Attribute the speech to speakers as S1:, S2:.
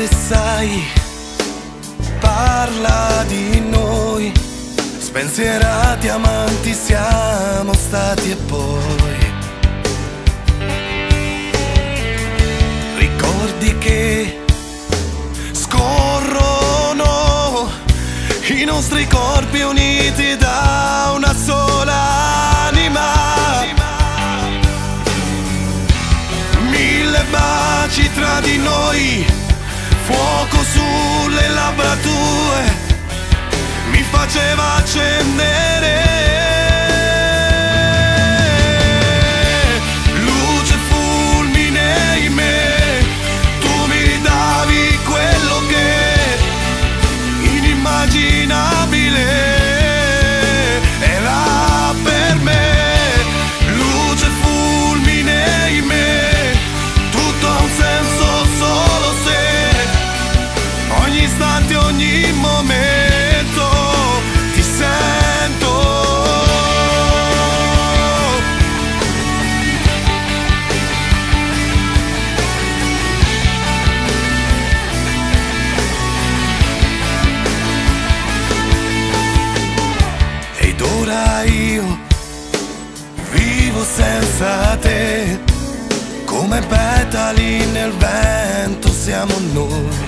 S1: se sai, parla di noi, spensierati amanti siamo stati e poi ricordi che scorrono i nostri corpi uniti da una sola anima. Mille baci tra di noi, fuoco sulle labbra tue mi faceva accendere. Luce fulmine in me, tu mi ridavi quello che inimmaginabile era per me. Luce fulmine in me, tutto ha un senso solo se ogni istante, ogni momento ti sento. Ed ora io vivo senza te, come petali nel vento siamo noi.